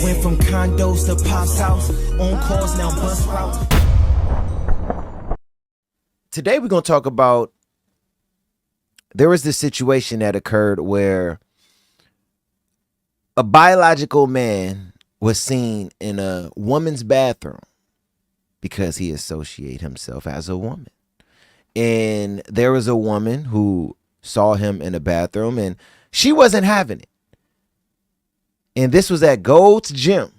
Went from condos to Pop's house. On calls, now bus routes. Today we're going to talk about, there was this situation that occurred where a biological man was seen in a woman's bathroom because he associated himself as a woman. And there was a woman who saw him in the bathroom and she wasn't having it. And this was at Gold's Gym.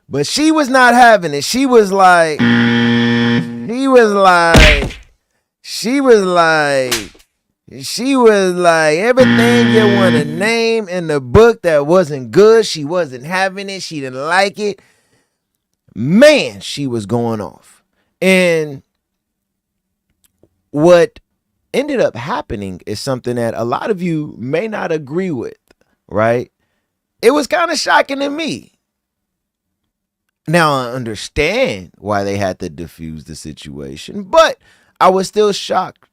But she was not having it. She was like, everything you want to name in the book that wasn't good. She wasn't having it. She didn't like it. Man, she was going off. And what ended up happening is something that a lot of you may not agree with, right? It was kind of shocking to me. Now I understand why they had to diffuse the situation, but I was still shocked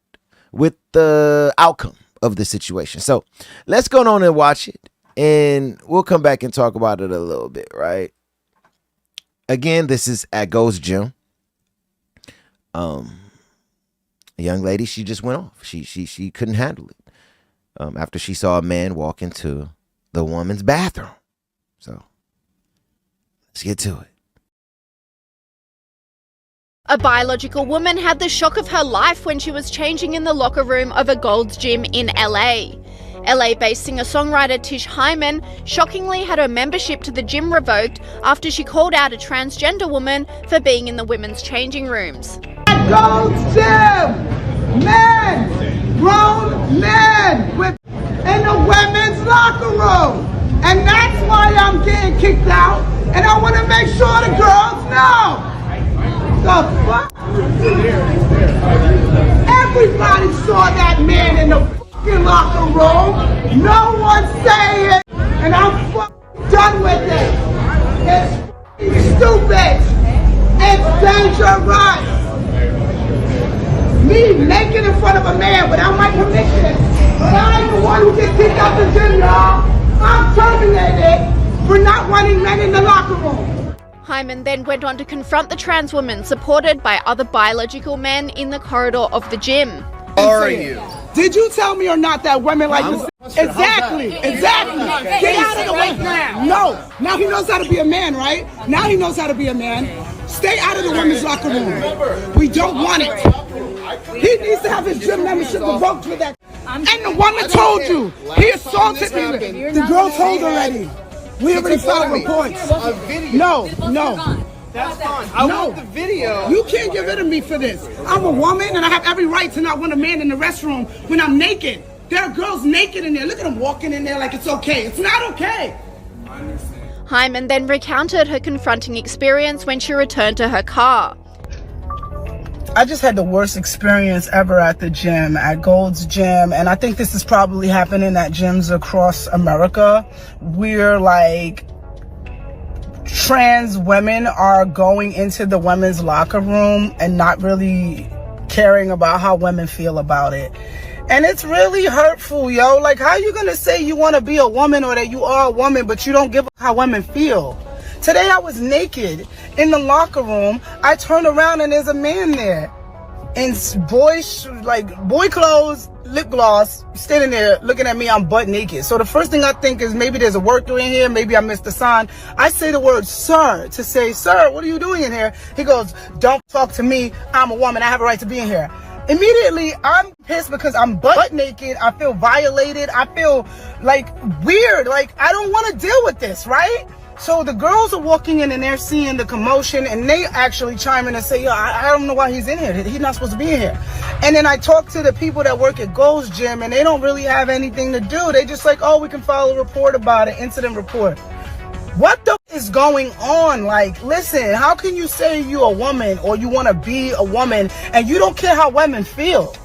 with the outcome of the situation. So let's go on and watch it, and we'll come back and talk about it a little bit, right? Again, this is at Gold's Gym. A young lady, she just went off. She couldn't handle it after she saw a man walk into the woman's bathroom. So let's get to it. A biological woman had the shock of her life when she was changing in the locker room of a Gold's Gym in LA. LA-based singer-songwriter Tish Hyman shockingly had her membership to the gym revoked after she called out a transgender woman for being in the women's changing rooms. Gold's Gym! Men! Grown men! In the women's locker room! And that's why I'm getting kicked out, and I want to make sure the girls know! The fuck? Everybody saw that man in the fucking locker room. No one say it, and I'm fucking done with it. It's fucking stupid. It's dangerous. Me naked in front of a man without my permission. I'm the one who gets kicked out the gym, y'all. I'm terminated for not wanting men in the locker room. Hyman then went on to confront the trans woman, supported by other biological men in the corridor of the gym. How are you? Did you tell me or not that women like this? Exactly. Get out of the way now. No. Now he knows how to be a man, right? Now he knows how to be a man. Stay out of the women's locker room. We don't want it. He needs to have his gym membership revoked for that. And the woman told you. He assaulted me. The girl told already. We already filed reports. No. That's fine. I want the video. You can't get rid of me for this. I'm a woman and I have every right to not want a man in the restroom when I'm naked. There are girls naked in there. Look at them walking in there like it's okay. It's not okay. I understand. Hyman then recounted her confronting experience when she returned to her car. I just had the worst experience ever at the gym, at Gold's Gym, and I think this is probably happening at gyms across America. We're like, trans women are going into the women's locker room and not really caring about how women feel about it. And it's really hurtful, yo. Like, how you gonna say you wanna be a woman or that you are a woman, but you don't give a how women feel? Today I was naked in the locker room. I turn around and there's a man there in boy clothes, lip gloss, standing there looking at me. I'm butt naked. So the first thing I think is maybe there's a worker in here. Maybe I missed a sign. I say the word sir to say, sir, what are you doing in here? He goes, don't talk to me. I'm a woman. I have a right to be in here. Immediately, I'm pissed because I'm butt naked. I feel violated. I feel like weird. Like I don't want to deal with this, right? So the girls are walking in and they're seeing the commotion and they actually chime in and say, yo, I don't know why he's in here. He's not supposed to be in here. And then I talk to the people that work at Gold's Gym and they don't really have anything to do. They just like, oh, we can file a report about it, incident report. What the is going on? Like, listen, how can you say you're a woman or you want to be a woman and you don't care how women feel?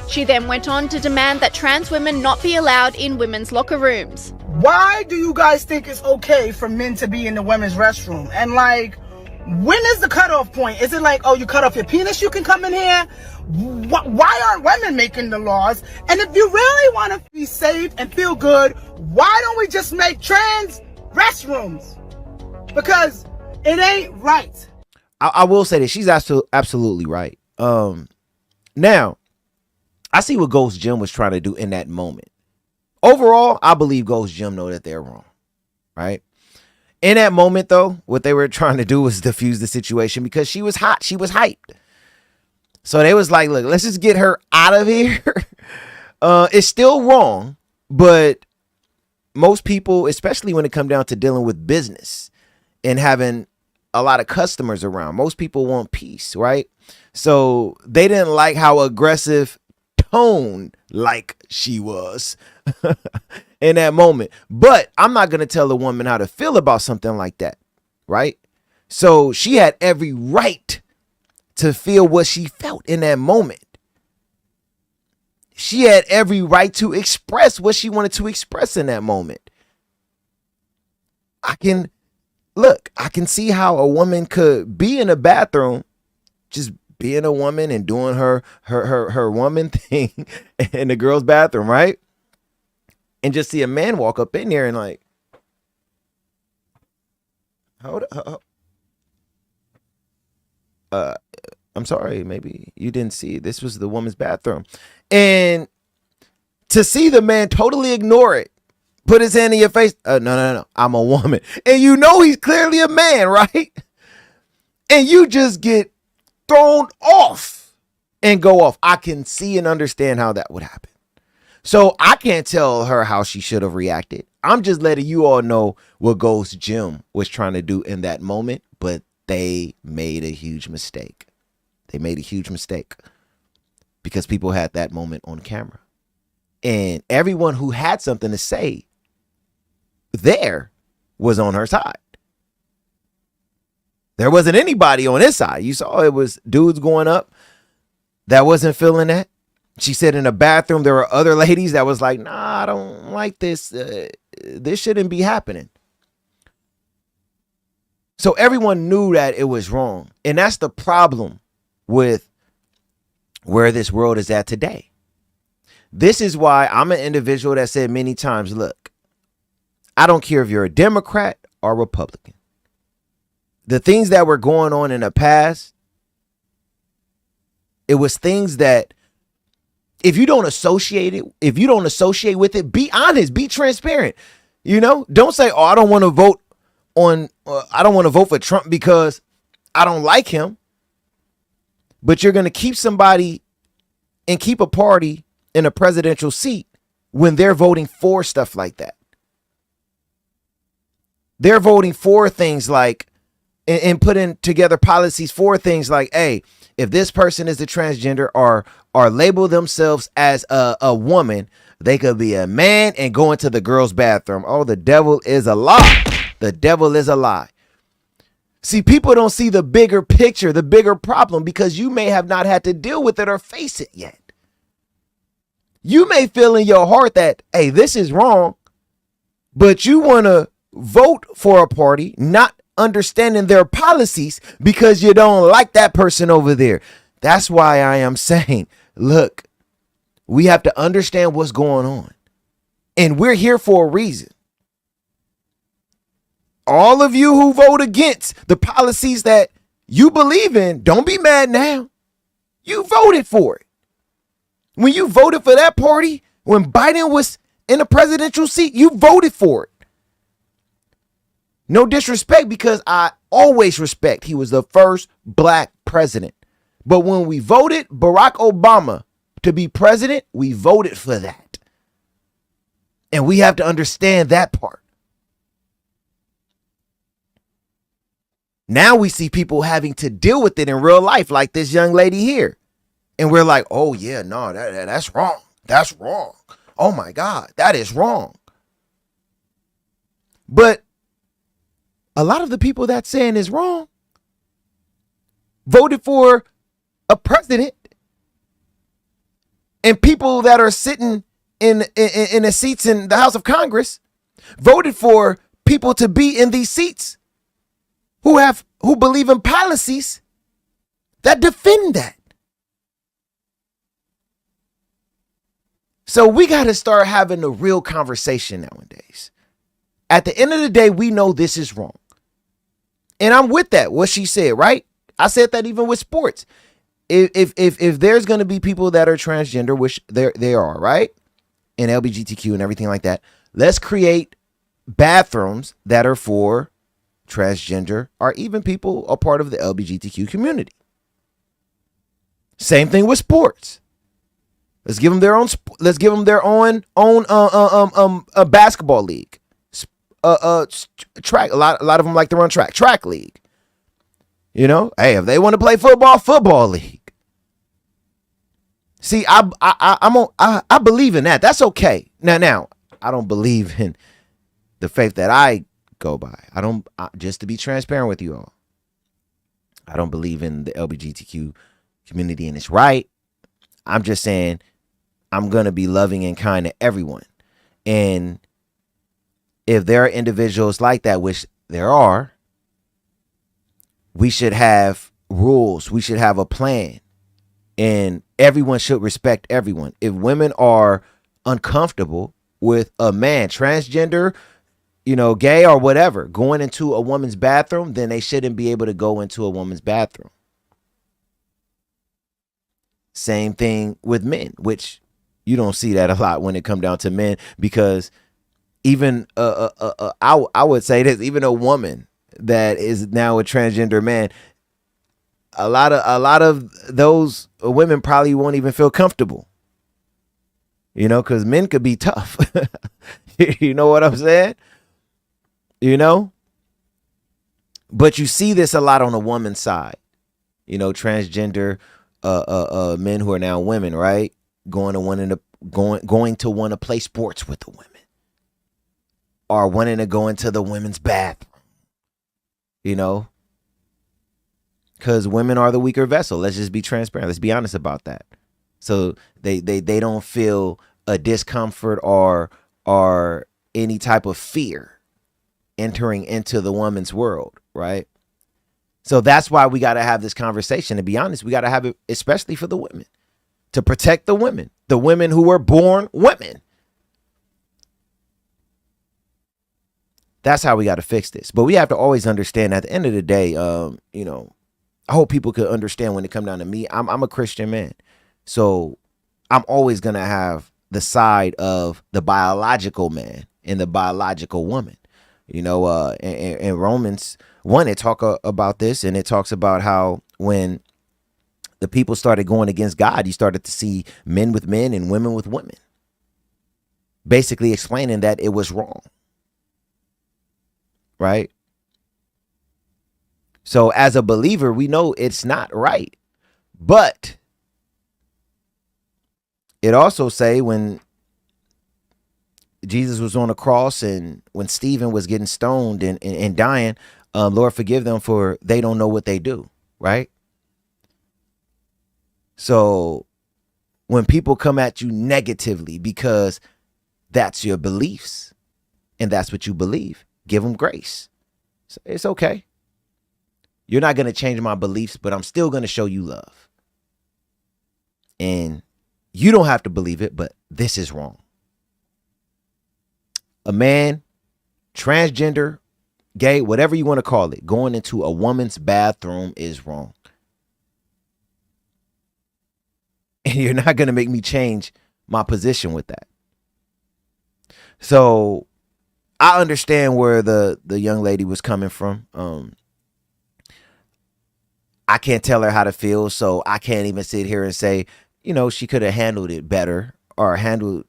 She then went on to demand that trans women not be allowed in women's locker rooms. Why do you guys think it's okay for men to be in the women's restroom? And like, when is the cutoff point? Is it like, oh, you cut off your penis, you can come in here? Why aren't women making the laws? And if you really want to be safe and feel good, why don't we just make trans restrooms because it ain't right. I will say that she's absolutely right. Now, I see what Ghost Jim was trying to do in that moment. Overall, I believe Ghost Jim know that they're wrong, right? In that moment, though, what they were trying to do was diffuse the situation because she was hot. She was hyped. So they was like, look, let's just get her out of here. It's still wrong, but most people, especially when it comes down to dealing with business and having a lot of customers around, most people want peace, right? So they didn't like how aggressive tone like she was in that moment. But I'm not going to tell a woman how to feel about something like that, right? So she had every right to feel what she felt in that moment. She had every right to express what she wanted to express in that moment. I can see how a woman could be in a bathroom, just being a woman and doing her woman thing in the girl's bathroom, right? And just see a man walk up in there and like, hold up. I'm sorry, maybe you didn't see this was the woman's bathroom. And to see the man totally ignore it, put his hand in your face. No, I'm a woman. And you know he's clearly a man, right? And you just get thrown off and go off. I can see and understand how that would happen. So I can't tell her how she should have reacted. I'm just letting you all know what Ghost Jim was trying to do in that moment, but they made a huge mistake. They made a huge mistake because people had that moment on camera. And everyone who had something to say there was on her side. There wasn't anybody on his side. You saw it was dudes going up that wasn't feeling that. She said in the bathroom, there were other ladies that was like, nah, I don't like this. This shouldn't be happening. So everyone knew that it was wrong. And that's the problem with where this world is at today. This is why I'm an individual that said many times, look, I don't care if you're a Democrat or Republican. The things that were going on in the past, it was things that if you don't associate with it, be honest, be transparent. You know, don't say, oh, I don't want to vote for Trump because I don't like him. But you're going to keep somebody and keep a party in a presidential seat when they're voting for stuff like that. They're voting for things like and putting together policies for things like, hey, if this person is a transgender or label themselves as a woman, they could be a man and go into the girl's bathroom. Oh, the devil is a lie. The devil is a lie. See, people don't see the bigger picture, the bigger problem, because you may have not had to deal with it or face it yet. You may feel in your heart that, hey, this is wrong, but you want to vote for a party, not understanding their policies because you don't like that person over there. That's why I am saying, look, we have to understand what's going on. And we're here for a reason. All of you who vote against the policies that you believe in, don't be mad now. You voted for it. When you voted for that party, when Biden was in a presidential seat, you voted for it. No disrespect, because I always respect he was the first black president. But when we voted Barack Obama to be president, we voted for that. And we have to understand that part. Now we see people having to deal with it in real life, like this young lady here. And we're like, oh, yeah, no, that's wrong. That's wrong. Oh, my God, that is wrong. But a lot of the people that's saying is wrong voted for a president, and people that are sitting in the seats in the House of Congress voted for people to be in these seats who believe in policies that defend that. So we got to start having a real conversation nowadays At the end of the day, we know this is wrong. And I'm with that, what she said, right? I said that even with sports. If there's going to be people that are transgender, which they are, right? And LGBTQ and everything like that, let's create bathrooms that are for transgender or even people a part of the LGBTQ community. Same thing with sports. Let's give them their own. Let's give them their own a basketball league. Track. A lot of them like to run track league. You know, hey, if they want to play football league. See, I believe in that. That's okay. Now, I don't believe in the faith that I go by. Just to be transparent with you all, I don't believe in the LGBTQ community and it's right. I'm just saying I'm going to be loving and kind to everyone. And if there are individuals like that, which there are, we should have rules. We should have a plan. And everyone should respect everyone. If women are uncomfortable with a man, transgender, gay or whatever, going into a woman's bathroom, then they shouldn't be able to go into a woman's bathroom. Same thing with men, which you don't see that a lot when it comes down to men, because even I would say this, even a woman that is now a transgender man, a lot of those women probably won't even feel comfortable, because men could be tough. You know what I'm saying? But you see this a lot on the woman's side, transgender men who are now women, right? Going to want to play sports with the women, or wanting to go into the women's bathroom, because women are the weaker vessel. Let's just be transparent. Let's be honest about that. So they don't feel a discomfort or any type of fear entering into the woman's world, right? So that's why we got to have this conversation. To be honest, we got to have it, especially for the women, to protect the women who were born women. That's how we got to fix this. But we have to always understand at the end of the day, I hope people could understand when it come down to me. I'm a Christian man. So I'm always going to have the side of the biological man and the biological woman. In Romans 1, it talk about this, and it talks about how when the people started going against God, you started to see men with men and women with women, basically explaining that it was wrong. Right? So as a believer, we know it's not right. But it also say when Jesus was on the cross and when Stephen was getting stoned and dying, Lord, forgive them, for they don't know what they do. Right? So when people come at you negatively because that's your beliefs and that's what you believe, give them grace. It's okay. You're not going to change my beliefs, but I'm still going to show you love. And you don't have to believe it, but this is wrong. A man, transgender, gay, whatever you want to call it, going into a woman's bathroom is wrong. And you're not going to make me change my position with that. So I understand where the young lady was coming from. I can't tell her how to feel, so I can't even sit here and say, she could have handled it better or handled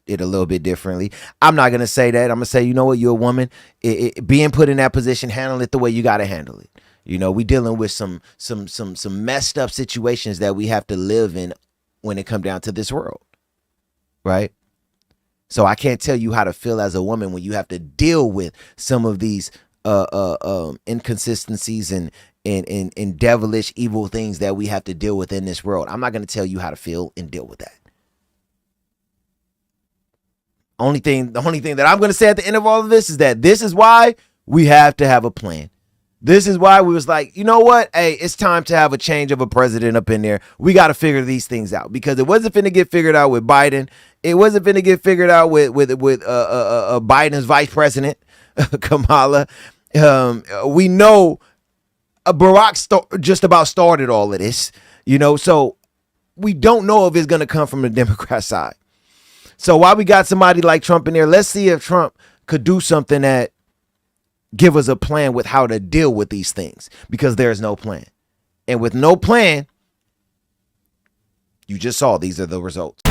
it a little bit differently. I'm not going to say that. I'm going to say, you know what, you're a woman. Being put in that position, handle it the way you got to handle it. We dealing with some messed up situations that we have to live in when it come down to this world, right? So I can't tell you how to feel as a woman when you have to deal with some of these inconsistencies and devilish evil things that we have to deal with in this world. I'm not going to tell you how to feel and deal with that. The only thing that I'm going to say at the end of all of this is that this is why we have to have a plan. This is why we was like, you know what? Hey, it's time to have a change of a president up in there. We got to figure these things out, because it wasn't finna get figured out with Biden. It wasn't finna get figured out with Biden's vice president. Kamala. We know Barack just about started all of this, so we don't know if it's going to come from the Democrat side. So while we got somebody like Trump in there, let's see if Trump could do something that give us a plan with how to deal with these things, because there's no plan. And with no plan, you just saw these are the results.